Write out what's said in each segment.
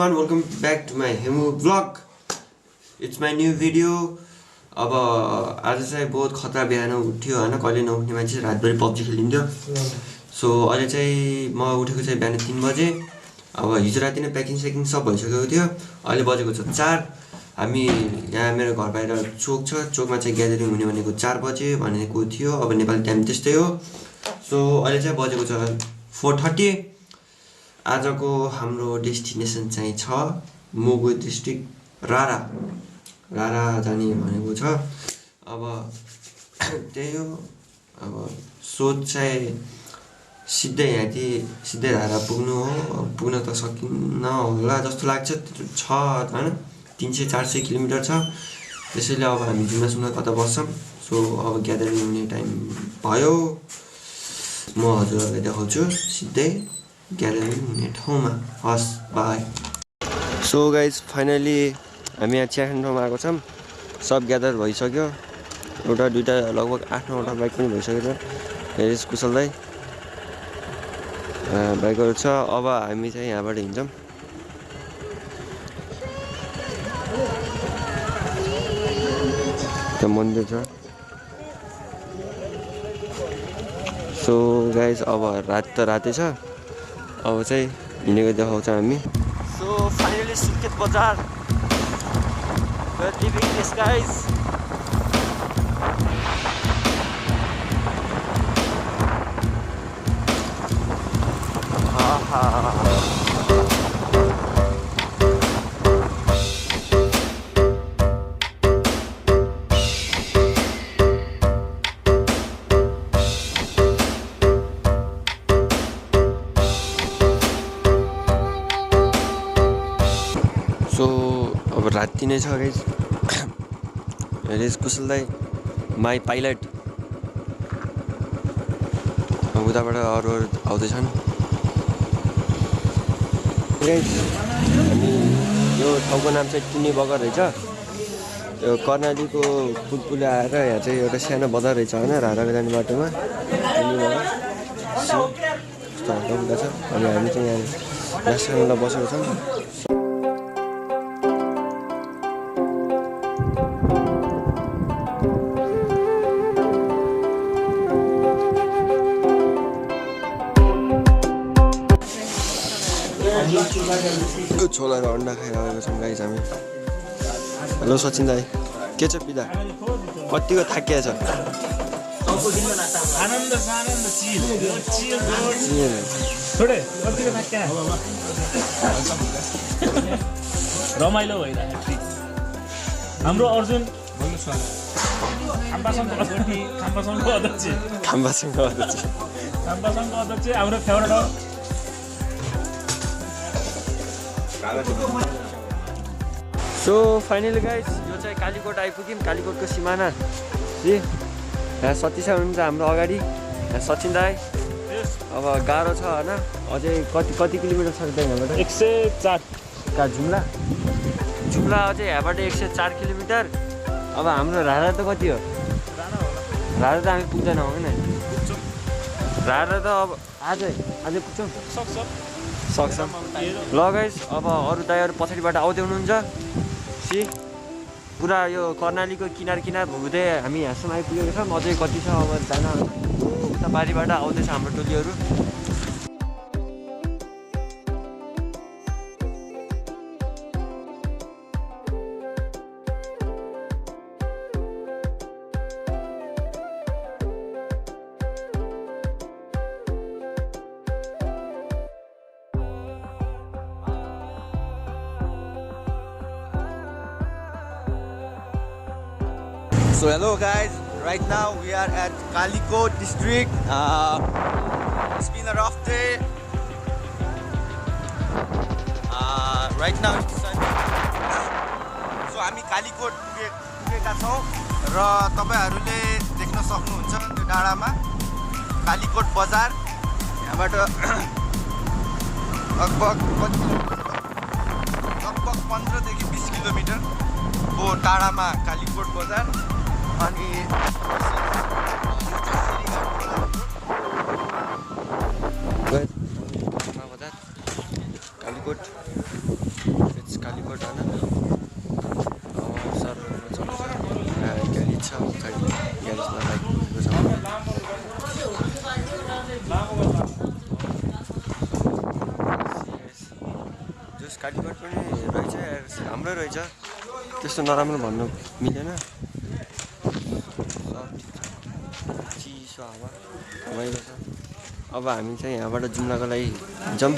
everyone, welcome back to my Hemu vlog. It's my new video. अब आज चाहिँ बहुत खतरा बिहान उठ्यो हैन, कहिले नउठ्ने मान्छे रातभरि पब्जी खेलिन्थ्यो। सो अहिले चाहिँ म उठेको चाहिँ बिहान 3 बजे। अब हिजो राति नै प्याकिङ सेकिङ सब भइसकेको थियो। अहिले बजेको छ 4। हामी यहाँ मेरो घर बाहिर चोक छ, चोकमा चाहिँ ग्यादरिङ हुने भनेको 4 बजे भनेको थियो। अब नेपाली टाइम त्यस्तै हो। सो अहिले चाहिँ बजेको छ 4:30। आजको हाम्रो डेस्टिनेसन चाहिँ छ मुगु डिस्ट्रिक्ट रारा जाने भनेको छ। अब त्यही हो। अब सोच चाहिँ सिधै रारा पुग्नु हो। पुग्न त सकिन्न होला जस्तो लाग्छ, छ हैन 300-400 किलोमिटर छ। त्यसैले अब हामी जुम्ला कता बस्छौं। सो अब ग्यादरिङ हुने टाइम भयो। म हजुरहरुलाई देखाउँछु सिधै ग्यादरिङ हुने ठाउँमा। हस्, बाई। सो गाइज फाइनली हामी यहाँ चिया खाने ठाउँमा आएको छौँ। सब ग्यादर भइसक्यो। एउटा दुईटा लगभग 8-9वटा बाइक पनि भइसकेको छ। हेरिस कुशल दाइ बाइकहरू छ। अब हामी चाहिँ यहाँबाट हिँड्छौँ। त्यो मन्दिर छ। सो गाइज अब रातै छ। अब चाहिँ हिँडेको देखाउँछ हामी। सो फाइनली सुर्खेत बजार। We're leaving this, guys. So अब राति नै छ गाइस। हेरिस कुशल दाइ माई पाइलट। उताबाट अरू आउँदैछन्। अनि यो ठाउँको नाम चाहिँ टुनी बगर रहेछ। यो कर्णालीको पुल आएर यहाँ चाहिँ एउटा सानो बजार रहेछ होइन, राराको जाने बाटोमा टुनी बगर यस्तो हल्का छ। अनि हामी चाहिँ यहाँ रेस्टुरेन्टमा बसेको छौँ। छोला र अन्डा खाइरहेको छौँ गाइस हामी। हेलो सचिन दाई, के छ पिदा? कतिको थाकिया छ? रमाइलो भइरहेको हाम्रो अर्जुन खाम्बासङको अध्यक्ष हाम्रो फेभरेट हो। सो फाइनली गाइस यो चाहिँ कालीकोट आइपुग्यौँ। कालीकोटको सिमाना जी। यहाँ सतीश हुनुहुन्छ हाम्रो अगाडि। यहाँ सचिन दाई। अब गाह्रो छ होइन, अझै कति किलोमिटर छ यहाँबाट? 104 का जुम्ला अझै यहाँबाट 104 किलोमिटर। अब हाम्रो रारा त कति हो? रारा त हामी पुग्दैनौँ होइन। रारा त अब आजै पुग्छौँ। सक्छ ल गाइस। अब अरू दाइहरू पछाडिबाट आउँदै हुनुहुन्छ। पुरा यो कर्णालीको किनार हुँदै हामी यहाँसम्म आइपुगेको छौँ। अझै कति छ अब जान। उता बारीबाट आउँदैछ हाम्रो टोलीहरू। So hello guys, right now we are at Kalikot district. It's been a rough day. Right now it's Sunday. So हामी कालीकोट पुगेका छौँ र तपाईहरुले देख्न सक्नुहुन्छ त्यो डाँडामा कालीकोट बजार। यहाँबाट लगभग 15 देखि 20 किलोमिटर को टाढामा कालीकोट बजार। अनि कालीकोट इट्स कालीकोट होइन सर ग्यारेज छ पछाडि ग्यारेजमा बाइक जस कालीकोट पनि रहेछ राम्रै रहेछ त्यस्तो नराम्रो भन्नु मिलेन चिसो हावा रमाइलो छ अब हामी चाहिँ यहाँबाट जुम्लाको लागि जाउँ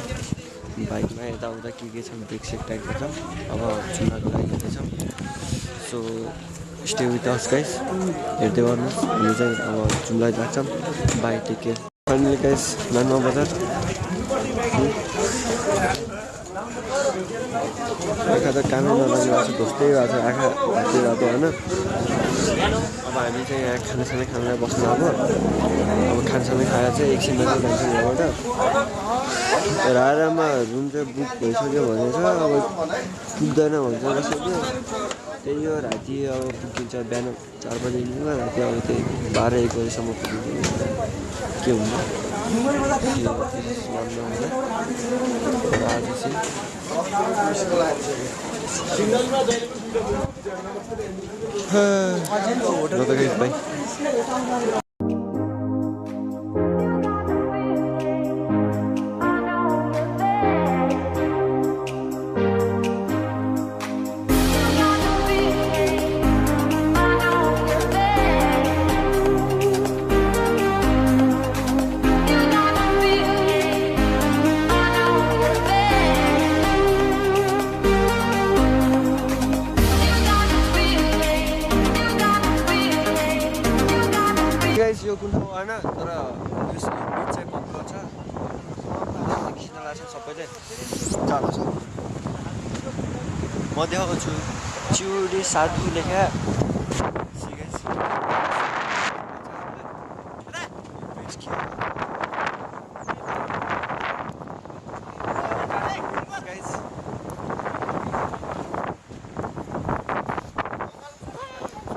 बाइकमा यताउता के छ ब्रेक सेक टाइप गर्छौँ अब जुम्लाको लागि जाँदैछौँ so stay with us guys हेर्दै गर्नुहोस् हामी चाहिँ अब जुम्ला लाग्छौँ bye take care finally guys मानमा बजार आँखा त कामै नलाग्ने भएको छ ढोस्दै भएको छ आँखा हात्दै भएको होइन अब हामी चाहिँ यहाँ खानासाना खानलाई बस्नु अब खानासाना खाएर चाहिँ एकछिनमा चाहिँ जान्छौँ यहाँबाट रारामा रुम चाहिँ बुक भइसक्यो भनेछ अब पुग्दैन भन्छ कसैले त्यही हो राति अब पुगिन्छ बिहान 4 बजीदेखिको राति अब त्यही 12-1 बजीसम्म पुगिन्छ के हुन्छ आज चाहिँ no te caes, bye. यो कुन ठाउँ होइन तर यो बिच चाहिँ बन्द छ खिच्न लाग्छ सबैले जाडो छ म देखाएको छु चिउरी साधु लेखा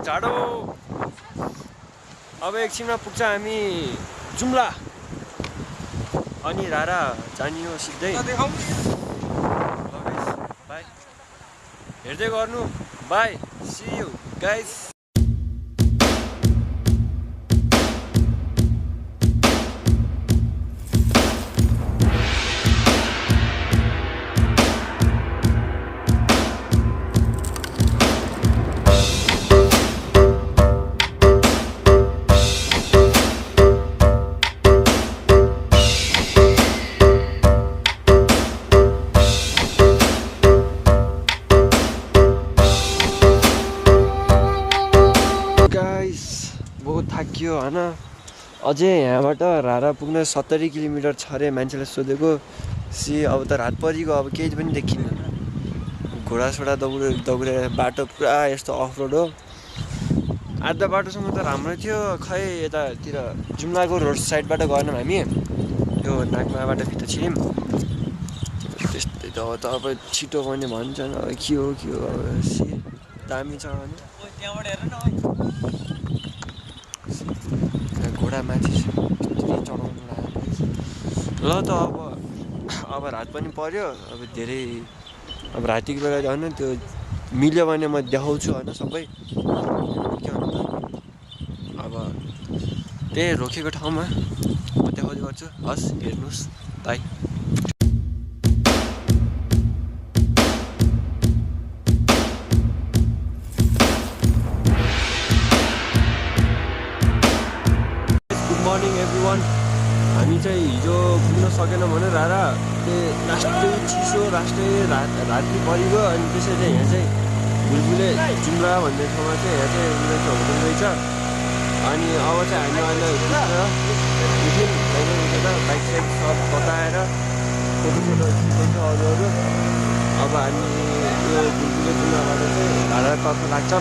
जाडो अब एकछिनमा पुग्छ हामी जुम्ला अनि रारा जाने हो सिधै बाई हेर्दै गर्नु बाई सी यू गाइस बहुत थाकियो होइन अझै यहाँबाट रारा पुग्न 70 किलोमिटर छ अरे मान्छेलाई सोधेको अब त रात परिगयो अब केही पनि देखिन्न घोडासोडा दौडेर बाटो पुरा यस्तो अफ रोड हो आधा बाटोसम्म त राम्रै थियो खै यतातिर जुम्लाको रोड साइडबाट गएनौँ हामी यो नाकमाबाट भित्र छिर्यौँ त्यस्तै त अब छिटो पनि भन्छन् अब के हो अब दामी छ भने त्यहाँबाट हेर न घोडा माथि चढाउनु लाग्यो ल त अब रात पनि पर्यो अब धेरै अब रातिको बेला होइन त्यो मिल्यो भने म देखाउँछु होइन सबै के भन्नु अब त्यही रोकेको ठाउँमा म देखाउँदै गर्छु हस् हेर्नुहोस् बाई मर्निङ एभ्रिवान हामी चाहिँ हिजो पुग्न सकेनौँ भने रारा लास्टै चिसो राति परिगयो अनि त्यसैले यहाँ चाहिँ बुलबुले जुम्ला भन्ने ठाउँमा चाहिँ यहाँ चाहिँ होटल रहेछ अनि अब चाहिँ हामी अहिले उठ्यौँ बाइक साइक सब बताएर फोटो खिच्दैछ अरू अब हामी यो बुलबुले जुम्लाबाट चाहिँ भाडा कस्तो लाग्छ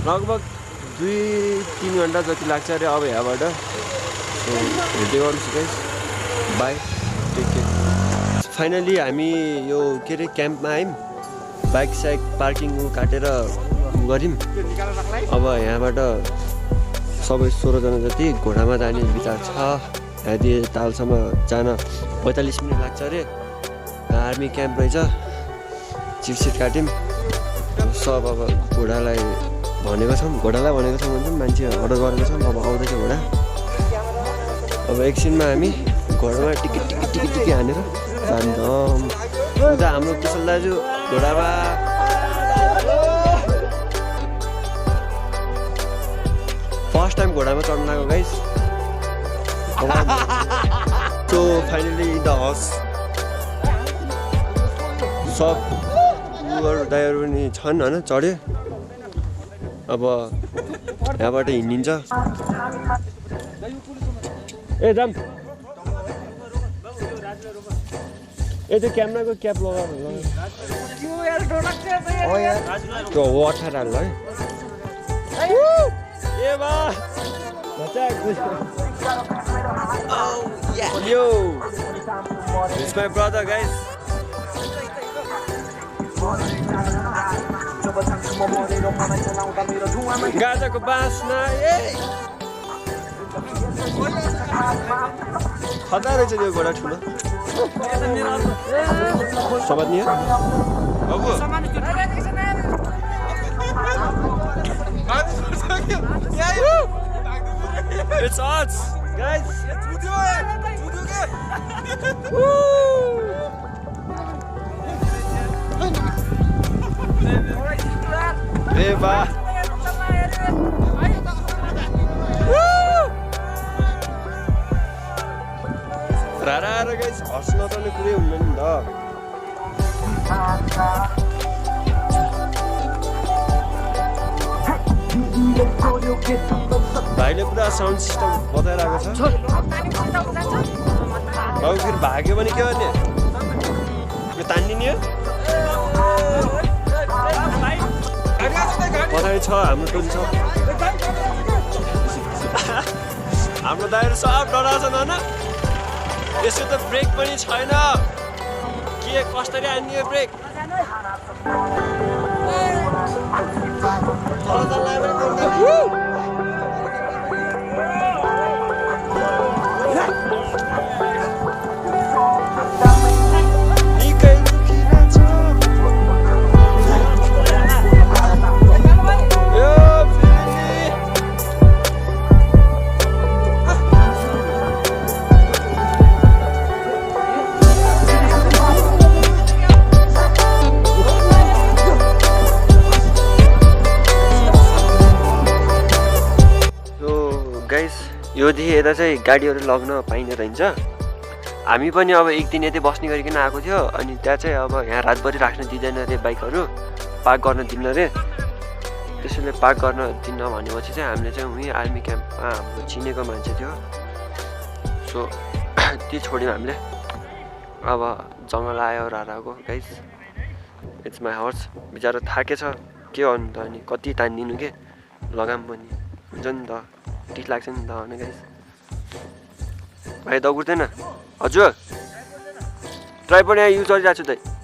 लगभग 2-3 घन्टा जति लाग्छ अरे अब यहाँबाट हेर्दै गर्नुहोस् guys bye take care finally हामी यो के अरे क्याम्पमा आयौँ बाइक साइक पार्किङ काटेर गऱ्यौँ अब यहाँबाट सबै 16 जना जति घोडामा जाने विचार छ यहाँदेखि तालसम्म जान 45 मिनट लाग्छ अरे आर्मी क्याम्प रहेछ चिटसिट काट्यौँ सब अब घोडालाई भनेको छौँ भन्छ मान्छे अर्डर गरेको छौँ अब आउँदैछ घोडा अब एकछिनमा हामी घोडामा टिकी हानेर जान्छौँ उता हाम्रो कुशल दाजु घोडामा फर्स्ट टाइम घोडामा चढ्न आएको guys so finally the horse सब दाइहरू पनि छन् होइन चढ्यो अब यहाँबाट हिँडिन्छ ए जाम ए त्यो क्यामेराको क्याप लगाएर त्यो हो 18 हाल्नु है ए बा यो इट्स माई ब्रदर गाइस गाजाको बाँसना खतरा रहेछ त्यो घोडा ठुलो समात्ने It's us, guys. Eva. Rara guys, Arsenal to kurai hunदैन नि त भाइले पुरा साउन्ड सिस्टम बताइरहेको छ अब फेरि भाग्यो भने के गर्ने यो तान्दिने हो पछाडि छ हाम्रो टोली छ हाम्रो दाइहरू सब डराउँछन् होइन यसो त ब्रेक पनि छैन के कसरी हान्ने ब्रेक योदेखि यता चाहिँ गाडीहरू लग्न पाइने रहन्छ हामी पनि अब एक दिन यतै बस्ने गरिकन आएको थियो अनि त्यहाँ चाहिँ अब यहाँ रातभरि राख्न दिँदैन अरे बाइकहरू पार्क गर्न दिन्न अरे त्यसैले पार्क गर्न दिन्न भनेपछि चाहिँ हामीले चाहिँ उहीँ आर्मी क्याम्पमा हाम्रो चिनेको मान्छे थियो सो त्यो छोड्यौँ हामीले अब जङ्गल आयो राराको गाइस इट्स माई हर्स बिचरा थाकेछ के गर्नु त अनि कति तानिदिनु के लगाम पनि हुन्छ नि त ठिक लाग्छ नि त होइन गाइस भाइ दगुर्दैन हजुर ट्राइपड यहाँ युज गरिरहेको छु त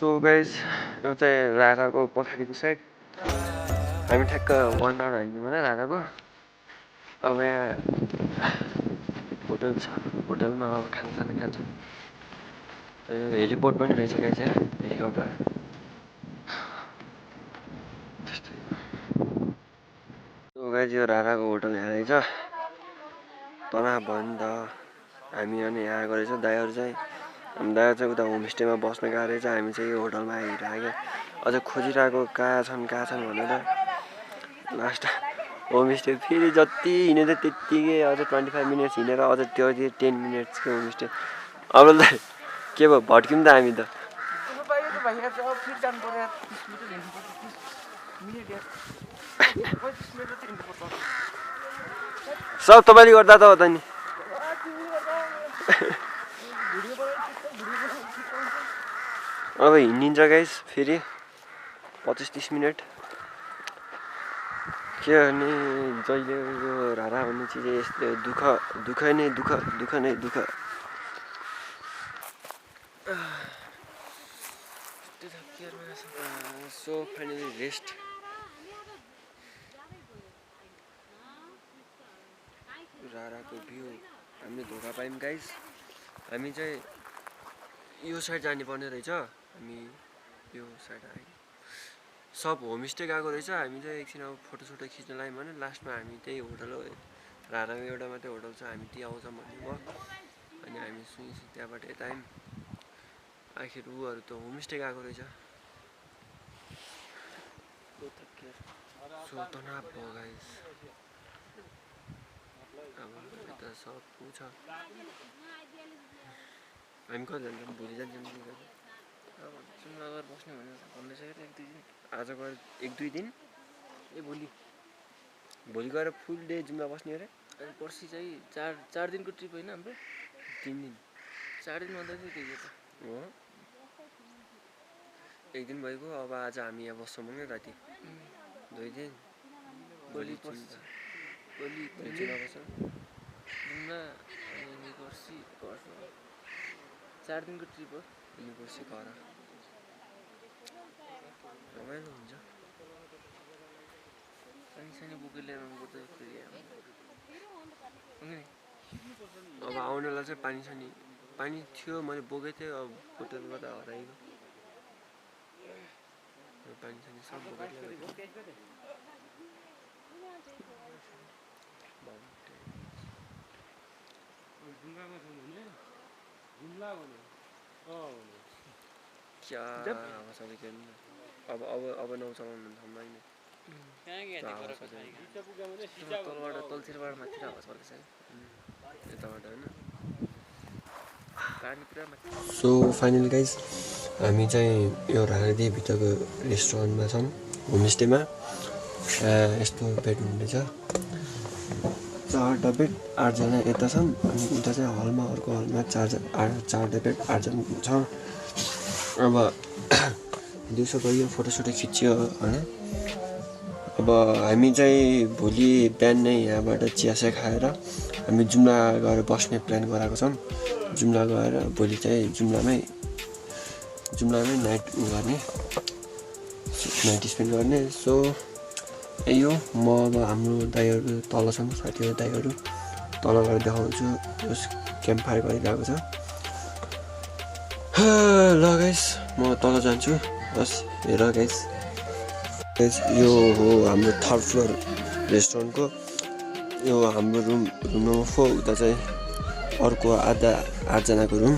सो गाइस यो चाहिँ राधाको पछाडिको साइड हामी ठ्याक्क 1 आवर हाल्यौँ होला राधाको अब यहाँ होटल छ होटलमा अब खानासाना खान्छौँ हेलिपोर्ट पनि रहेछ गाइस यहाँ हेलिकप्टर सो गाइस यो राधाको होटल यहाँ रहेछ तल भयो नि त हामी अनि यहाँ आएको रहेछ दाइहरू चाहिँ हामी दाइहरू चाहिँ उता होमस्टेमा बस्न गएको रहेछ हामी चाहिँ यो होटलमा आइरहेको अझ खोजिरहेको कहाँ छन् भनेर लास्ट होमस्टे फेरि जति हिँडेर त्यत्तिकै अझ 25 मिनट्स हिँडेर अझ त्यो 10 मिनट्सको होमस्टे अब ल के भयो भट्क्यौँ त हामी त सब तपाईँले गर्दा त हो त नि अब हिँडिन्छ गाइस फेरि 25-30 मिनट के भने जहिले यो राधा भन्ने चिज यस्तो दुःख नै दुःख सो फाइनली रेस्ट राधाको भ्यू हामीले धोका पायौँ गाइस हामी चाहिँ यो साइड जाने पर्ने रहेछ हामी यो साइड आयौँ सब होमस्टे गएको रहेछ हामी चाहिँ एकछिन अब फोटोसोटो खिच्न लाग्यौँ भने लास्टमा हामी त्यही होटल राधामा एउटा मात्रै होटल छ हामी त्यही आउँछौँ भन्ने भयो अनि हामी सुई त्यहाँबाट यता आयौँ आखिर ऊहरू त होमस्टे गएको रहेछ सो तनाव भयो गाइस अब यता सब छ हामी कति जान्छौँ भोलि जान्छौँ बस्ने भनेर भन्दैछ क्या 1-2 दिन आज गएर 1-2 दिन ए भोलि गएर फुल डे जुम्ला बस्ने अरे अनि पर्सि चाहिँ 4 दिनको ट्रिप होइन हाम्रो 3 दिन 4 दिन भन्दा चाहिँ त्यही हो 1 दिन भएको अब आज हामी यहाँ बस्छौँ भने राति 2 दिन भोलि जुम्ला बस्छौँ जुम्ला अनि पर्सि 4 दिनको ट्रिप हो अनि पर्सि घर रमाइलो हुन्छ सानो बोकेर ल्याएर आउनुपर्छ फेरि अब आउनेलाई चाहिँ पानी थियो मैले बोकेको थिएँ अब बोतलबाट हराएको पानी सब बोकेर क्या अब नौ चलाउनु थाम्दैन तलबाट तलतिरबाट माथि आवाज गर्दैछ यताबाट होइन पानी पुरा माथि सो फाइनल गाइज हामी चाहिँ यो राधादेवीभित्रको रेस्टुरेन्टमा छौँ होमस्टेमा यस्तो बेड हुँदैछ 4 बेड 8 जना यता छन् अनि उता चाहिँ हलमा अर्को हलमा 4 बेड 8 जना छ अब दिउँसो गयो फोटोसोटो खिच्यो होइन अब हामी चाहिँ भोलि बिहान नै यहाँबाट चियासिया खाएर हामी जुम्ला गएर बस्ने प्लान गराएको छौँ जुम्ला गएर भोलि चाहिँ जुम्लामै नाइट गर्ने नाइट स्पेन्ड गर्ने सो यो म अब हाम्रो दाइहरू तल छन् साथीहरू दाइहरू तल गएर देखाउँछु क्याम्प फायर गरिरहेको छ ल गाइस म तल जान्छु बस हेर गाइस यो हो हाम्रो 3rd फ्लोर रेस्टुरेन्टको यो हाम्रो रुम नम्बर 4 उता चाहिँ अर्को 8 जनाको रुम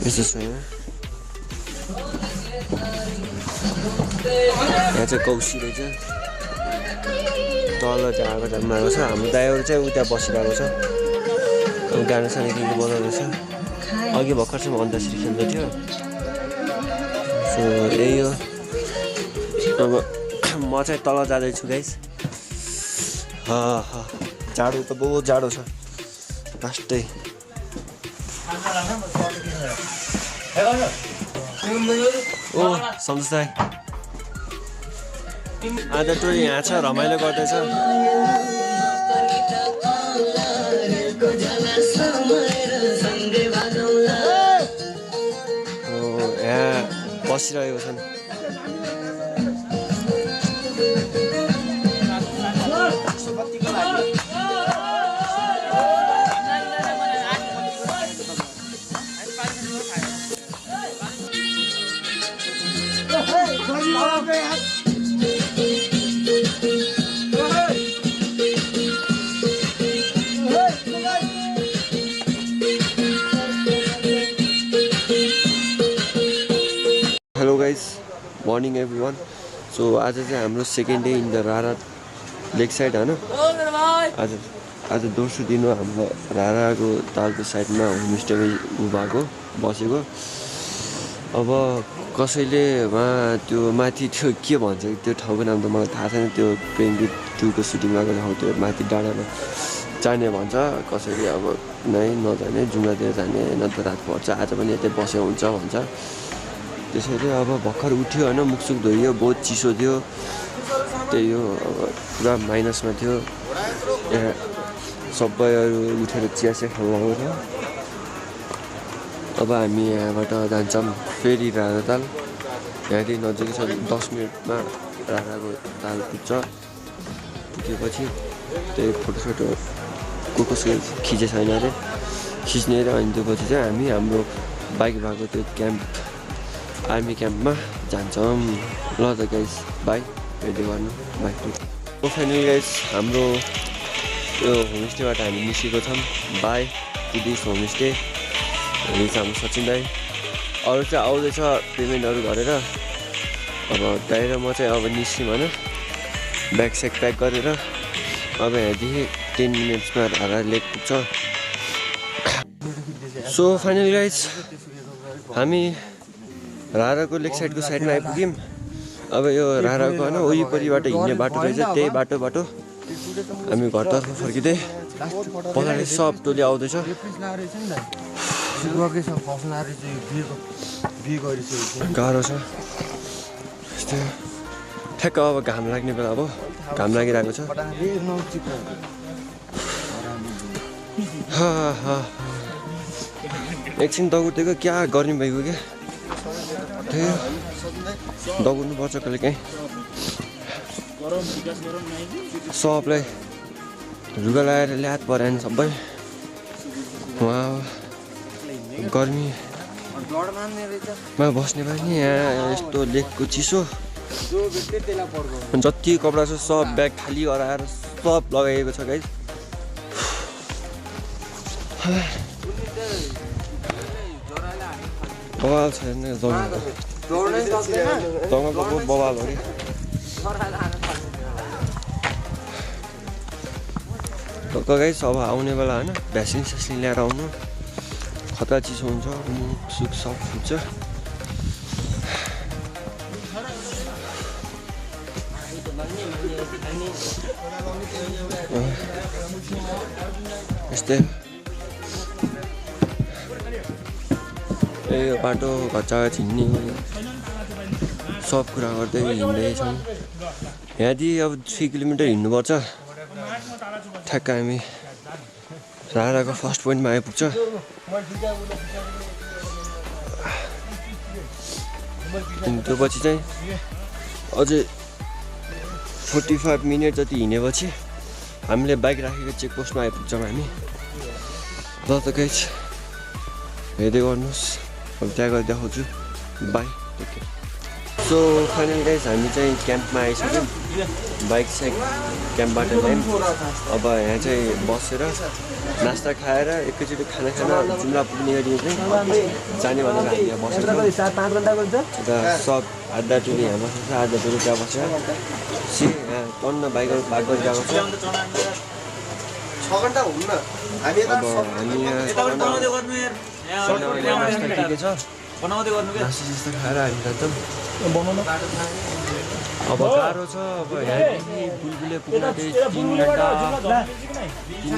यस्तो छ यहाँ चाहिँ कौसी रहेछ तल चाहिँ आएको जन्माएको छ हाम्रो दाइहरू चाहिँ उता बसिरहेको छ गाना साना के बनाउँदैछ अघि भर्खरसम्म अन्ताक्षरी खेल्दै थियो सो यही हो अब म चाहिँ तल जाँदैछु गाइस जाडो त बहुत जाडो छ लास्टै ओ सम्झ आज टोली यहाँ छ रमाइलो गर्दैछ बसिरहेको छन्। Hello guys, morning everyone. So आज चाहिँ हाम्रो सेकेन्ड डे इन द रारा लेक साइड होइन। आज दोस्रो दिन हो हाम्रो राराको तालको साइडमा होमस्टेमा भएको बसेको। अब कसैले उहाँ त्यो माथि त्यो के भन्छ त्यो ठाउँको नाम त मलाई थाहा छैन, त्यो पेङ्गुइन 2 को सुटिङ भएको ठाउँ त्यो माथि डाँडामा जाने भन्छ। कसैले अब नै नजाने जुम्लातिर जाने नत्र रात पर्छ, आज पनि यतै बस्यो हुन्छ भन्छ। त्यसैले अब भर्खर उठ्यो होइन, मुखसुख धोइयो, बहुत चिसो थियो, त्यही हो अब पुरा माइनसमा थियो। यहाँ सबैहरू उठेर चिया खानु लागेको थियो। अब हामी यहाँबाट जान्छौँ फेरि रारा ताल। यहाँदेखि नजिकै छ, 10 मिनटमा राराको ताल पुग्छ। पुगेपछि त्यही फोटोसोटो कसको खिचे छैन अरे खिच्ने र अनि त्योपछि चाहिँ हामी हाम्रो बाइक भएको त्यो क्याम्प आर्मी क्याम्पमा जान्छौँ। ल त गाइस, बाई, भेट्दै गर्नु, बाई। फाइनली गाइस हाम्रो यो होमस्टेबाट हामी निस्केको छौँ। Bye to this homestay. हामी चाहिँ हाम्रो सचिन दाई, अरू चाहिँ आउँदैछ पेमेन्टहरू गरेर। अब दाइ र म चाहिँ अब निस्क्यौँ होइन, ब्याग स्याग प्याक गरेर। अब यहाँदेखि 10 मिनट्समा रारा लेक पुग्छ। सो फाइनली गाइस हामी राराको लेक साइडको साइडमा आइपुग्यौँ। अब यो राराको होइन वरिपरिबाट हिँड्ने बाटो रहेछ, त्यही बाटो हामी घरतर्फ फर्किँदै पछाडि सब टोली आउँदैछ। गाह्रो छ यस्तो ठ्याक्क अब घाम लाग्ने बेला, अब घाम लागिरहेको छ। एकछिन दगुर्दिएको क्या गर्मी भइगयो क्या, त्यही दगुर्नु पर्छ कहिले काहीँ। सबलाई लुगा लगाएर ल्याद पऱ्यो नि सबै। उहाँ गर्मीमा बस्ने पनि यहाँ यस्तो लेकको चिसो, जति कपडा छ सब ब्याग खाली गराएर सब लगाइएको छ गाइस। बवाल छ हेर्ने जङ्गलको बवाल हो कि। गाइस अब आउने बेला होइन भ्याक्सिन स्याक्सिन ल्याएर आउनु, खतरा चिसो हुन्छ, मुख सुख सब फुट्छ। यस्तै यो बाटो घच्चा छिन्ने सब कुरा गर्दै हिँड्दैछौँ। यहाँदेखि अब 3 किलोमिटर हिँड्नुपर्छ, ठ्याक्क हामी राराको फर्स्ट पोइन्टमा आइपुग्छ। त्यो पछि चाहिँ अझै 45 मिनट जति हिँडेपछि हामीले बाइक राखेको चेकपोस्टमा आइपुग्छौँ हामी। ल त गाइस, हेर्दै गर्नुहोस्, अब त्यहाँ गएर देखाउँछु। Bye, take care. So final guys हामी चाहिँ क्याम्पमा आइसक्यौँ। बाइक साइक क्याम्पबाट ल्यायौँ। अब यहाँ चाहिँ बसेर नास्ता खाएर एकैचोटि खाना जुम्ला पुग्ने गरी चाहिँ जाने भनेर हामी यहाँ बसेर सब आधा टोली यहाँ बसेको छ, आधा टोली त्यहाँ बसेर यहाँ टन्न बाइकहरू पार्क गरिरहेको छ। अब हामी यहाँ नास्ता के छ नास्ता खाएर हामी जान्छौँ। अब गाह्रो छ, अब यहाँदेखि बुलबुले पुग्न चाहिँ 3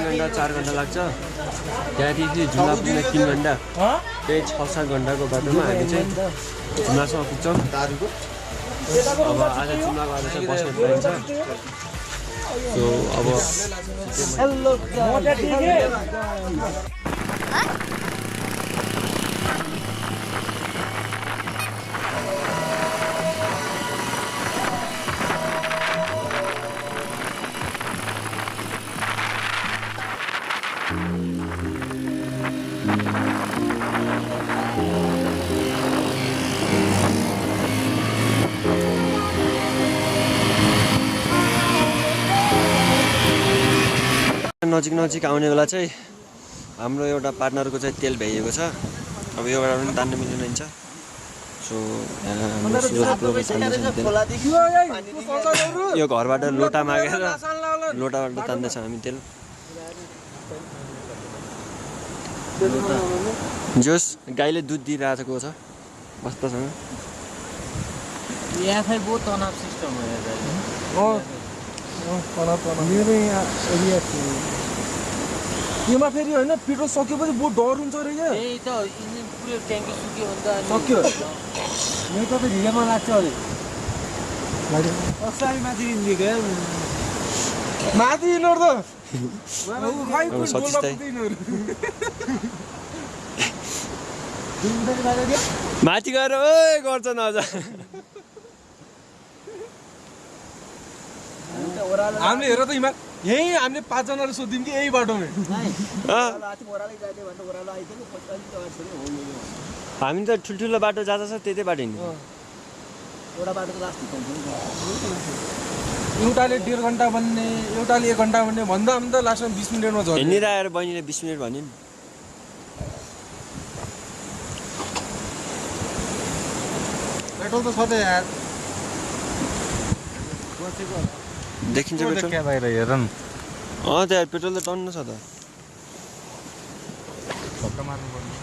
घन्टा 4 घन्टा लाग्छ। त्यहाँदेखि जुम्ला पुग्न 3 घन्टा, त्यही 6-7 घन्टाको बाटोमा हामी चाहिँ जुम्लासम्म पुग्छौँ। अब आज जुम्ला गएर चाहिँ बस्ने प्लान छ। सो अब नजिक आउने बेला चाहिँ हाम्रो एउटा पार्टनरको चाहिँ तेल भ्याइएको छ। अब योबाट पनि तान्न मिल्दैन हुन्छ। सो यो घरबाट लोटा मागेर लोटाबाट तान्दैछ हामी तेल। जोस गाईले दुध दिइरहेको छ बस्तासँग। यहाँ बहुत तनाव सिस्टम हो मेरो यहाँ एरिया थियो योमा फेरि होइन पेट्रोल सकेपछि बहुत डर हुन्छ अरे क्या यही त इन्जिन पुरै ट्याङ्की सुक्यो भने त सक्यो मेरो त ढिलोमा लाग्छ अरे अस्ति माथि निस्क्यो माथि हिँड्नु त माथि गएर ओए गर्छ नजा हामीले हेर त यहीँ हामीले 5 जनाले सोध्यौँ कि यही बाटोमा हामी त ठुल्ठुलो बाटो जाँदा छ त्यतै बाटो हिँड्नु एउटाले 1.5 घन्टा भन्ने एउटाले 1 घन्टा भन्ने भन्दा हामी त लास्टमा 20 मिनेटमा झर्यो हिँडिरहेर बहिनीले 20 मिनट भन्यो नि पेट्रोल त छ त यार देखिन्छ पेट्रोल क्या बाहिर हेर न त्यहाँ पेट्रोल त टन्न छ त छक्का मार्नु पर्ने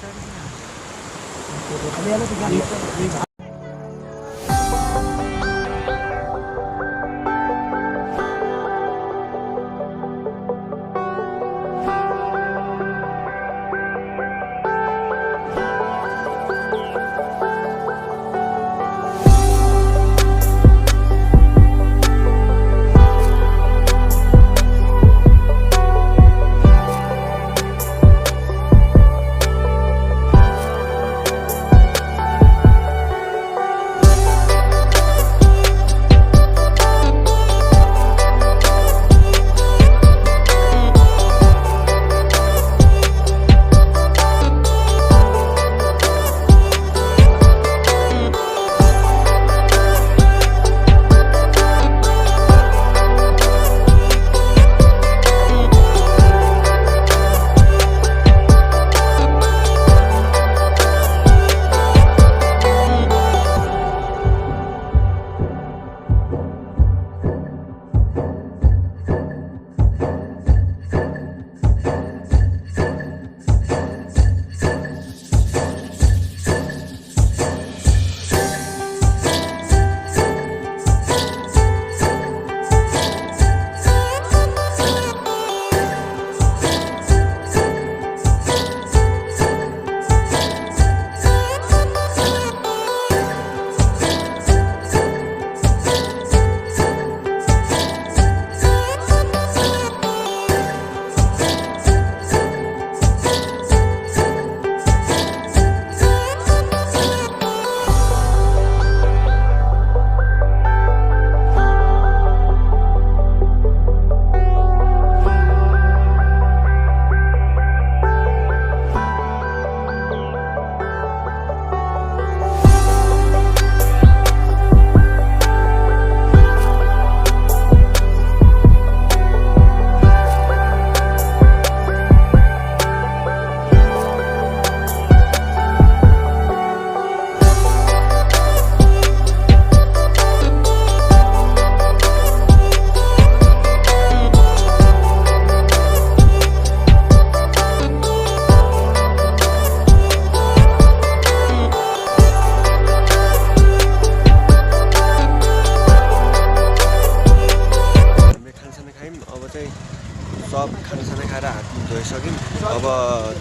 अब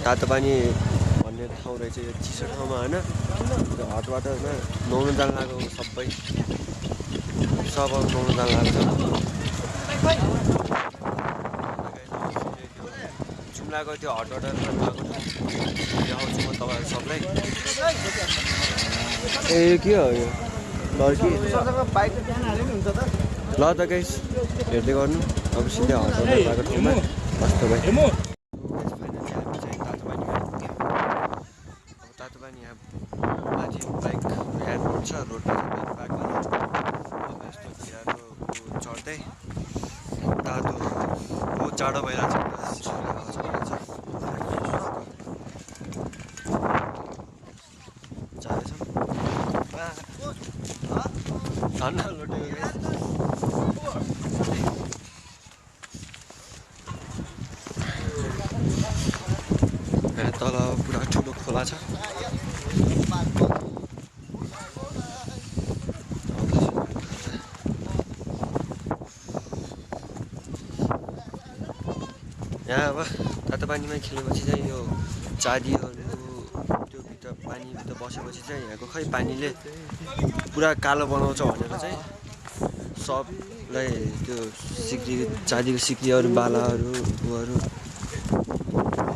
तातो पानी भन्ने ठाउँ रहेछ यो चिसो ठाउँमा होइन हट वाटरमा नुहाउन जान लागेको सबै सब नुहाउन जान लागेको छ जुम्लाको त्यो हट वाटरमा गएको ठाउँ देखाउँछु म तपाईँहरू सबलाई ए के हो यो लड्की ल त गाइस हेर्दै गर्नु अब सिधै हट वाटर गएको ठाउँमा कस्तो भयो तपाईँ यहाँ माथि बाइक हेर्नुहुन्छ रोडमा पार्क गर्नुहुन्छ अब यस्तो बिहाको चढ्दै तातो बहुत जाडो भइरहेको छ ठन्डा लुटेको तल पुरा ठुलो खोला छ यहाँ अब तातो पानीमा खेलेपछि चाहिँ यो चादीहरू त्यो भित्र पानीभित्र बसेपछि चाहिँ यहाँको खै पानीले पुरा कालो बनाउँछ भनेर चाहिँ सबलाई त्यो सिक्री चादीको सिक्रीहरू बालाहरू ऊहरू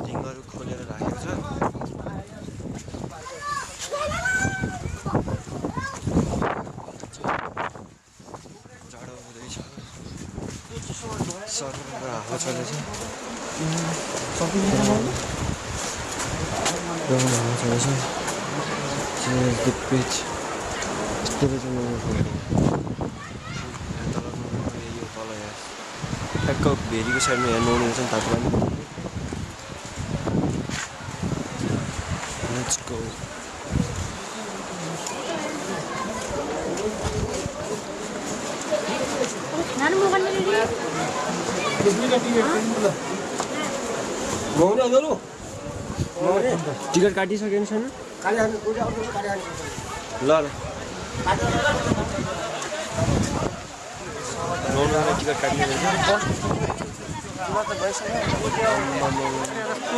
रिङहरू खोलेर राखेको छ जाडो हुँदैछ सर हावा चल्दैछ ठ्याक्क भेरीको साइडमा यहाँ नुहाउने रहेछ नि तातो पानी Let's go. टिकट काटिसकेन छैन ल टिकट काटिनु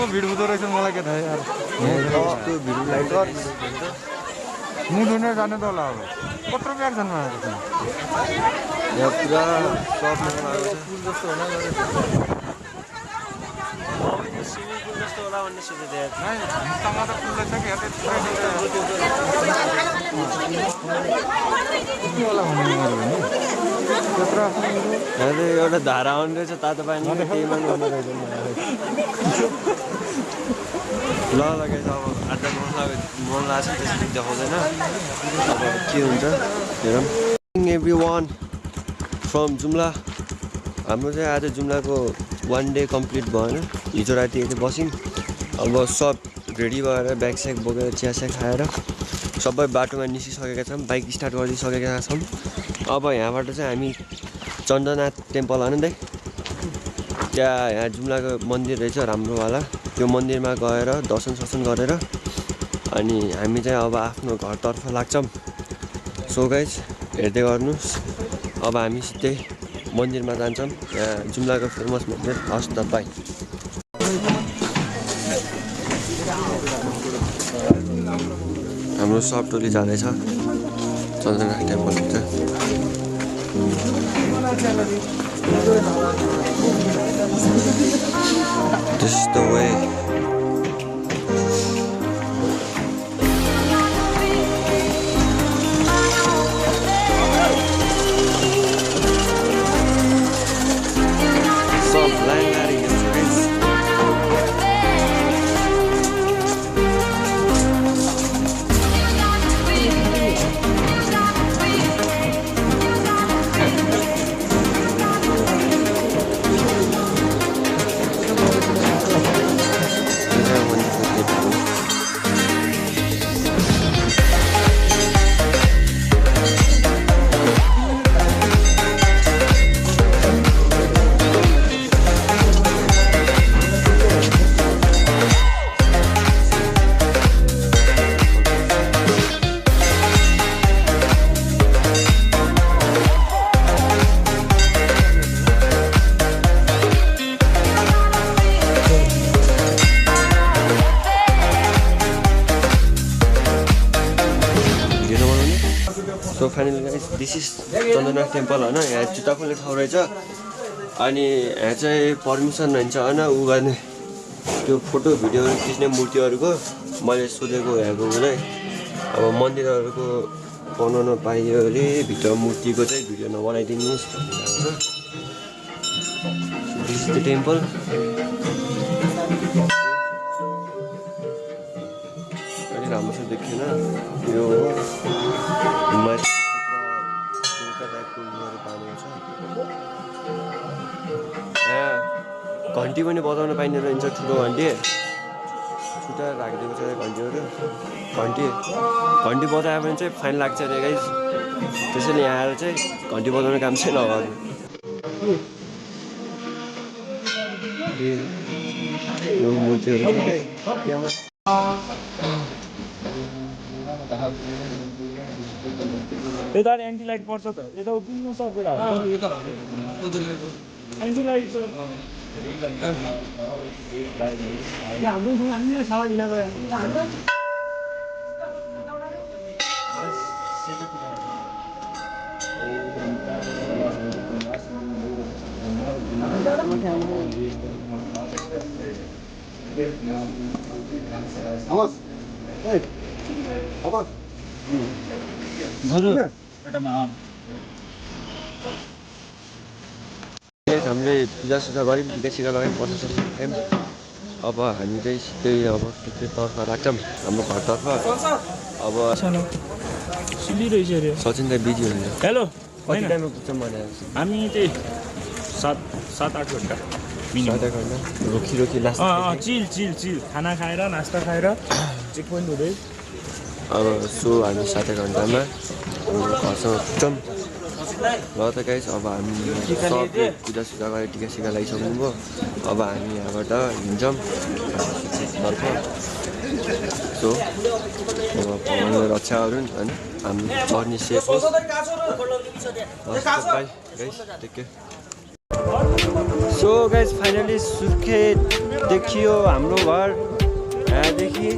भिड हुँदो रहेछ मलाई के थाहा यार मुख धुने जाने त होला अब कत्रो प्याक छन् यहाँ पुरा प्रब्लम आएको छ स्विमिङ पुल जस्तो होला भन्ने सोचेको एउटा धारा आउने रहेछ तातो पानी त्यहीमा गर्नु रहेछ ल लगेछ अब आधा मन लाग्छ त्यसरी देखाउँदैन अब के हुन्छ हेरौँ एभ्री वान फ्रम जुम्ला हाम्रो चाहिँ आज जुम्लाको 1 डे कम्प्लिट भएन हिजो राति यति बस्यौँ अब सब रेडी भएर ब्याग स्याग बोकेर चिया स्याग खाएर सबै बाटोमा निस्किसकेका छौँ बाइक स्टार्ट गरिसकेका छौँ अब यहाँबाट चाहिँ हामी चन्द्रनाथ टेम्पल आनन्दै त्यहाँ यहाँ जुम्लाको मन्दिर रहेछ राम्रोवाला त्यो मन्दिरमा गएर दर्शन सर्शन गरेर अनि हामी चाहिँ अब आफ्नो घरतर्फ लाग्छौँ सो गाइज हेर्दै गर्नुहोस् अब हामी सिधै मन्दिरमा जान्छौँ यहाँ जुम्लाको फेमस मन्दिर हस् त बाई हाम्रो सब टोली जाँदैछ चन्द्रनाथ टेम्पल भित्र This is the way. Soft line lighting instruments. So finally guys, this is Chandranath temple होइन यहाँ जुत्ता खोल्ने ठाउँ रहेछ अनि यहाँ चाहिँ पर्मिसन रहन्छ होइन उ गर्ने त्यो फोटो भिडियोहरू खिच्ने मूर्तिहरूको मैले सोधेको यहाँको उसलाई अब मन्दिरहरूको बनाउन पाइयो अरे भित्र मूर्तिको चाहिँ भिडियो नबनाइदिनुहोस् भन्ने दिस इज द टेम्पल अनि आउँदाखेरि राम्रोसँग देखिएन यो हिमाल टाइपको उयोहरू पाएको छ यहाँ घन्टी पनि बजाउन पाइने रहन्छ ठुलो घन्टी छुट्टा राखिदिएको छ घन्टीहरू घन्टी बजायो भने चाहिँ फाइन लाग्छ अरे गाइस त्यसैले यहाँ आएर चाहिँ घन्टी बजाउने काम चाहिँ नगर्नु यो मूर्तिहरू यता एन्टी लाइट पर्छ त यता उभिनु सक्दैन एन्टी लाइट हाम्रो हामीले सावा लिन गयो हामीले पूजासुजा गऱ्यौँ टिका लगायौँ बस्न सक्यौँ अब हामी चाहिँ सिधै अब तर्फ राख्छौँ हाम्रो घरतर्फ अब सुनिरहेछ अरे सचिन दाइ बिजी हुनुहुन्छ हेलो कति टाइममा पुग्छौँ भनेर हामी चाहिँ 7-8 घन्टा आधा घन्टा रोकी लास्ट चिल खाना खाएर नास्ता खाएर चेक पोइन्ट हुँदै अब सो हामी 7 घन्टामा घरसम्म पुग्छौँ ल त गाइस अब हामी सबले पूजासुजा गरेर टिका लगाइसक्नु भयो अब हामी यहाँबाट हिँड्छौँ तर्फ सो अब भगवान्ले रक्षा गरून् होइन हाम्रो जर्नी सेफ होस् bye guys take care so guys finally Surkhet देखियो हाम्रो घर यहाँदेखि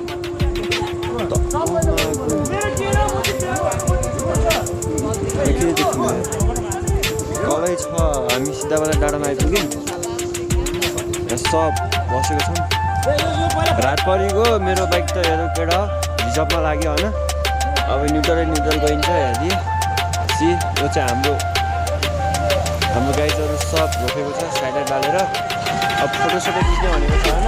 तलै छ हामी सिधाबाट डाँडामा आइपुग्यौँ यहाँ सब बसेको छौँ रात परिगयो मेरो बाइक त हेरौँ केटा रिजर्भमा लाग्यो होइन अब न्युट्रल गइन्छ यहाँदेखि यो चाहिँ हाम्रो गाइजहरू सब रोकेको छ साइडर डालेर अब फोटोसोटो खिच्ने भनेको छ होइन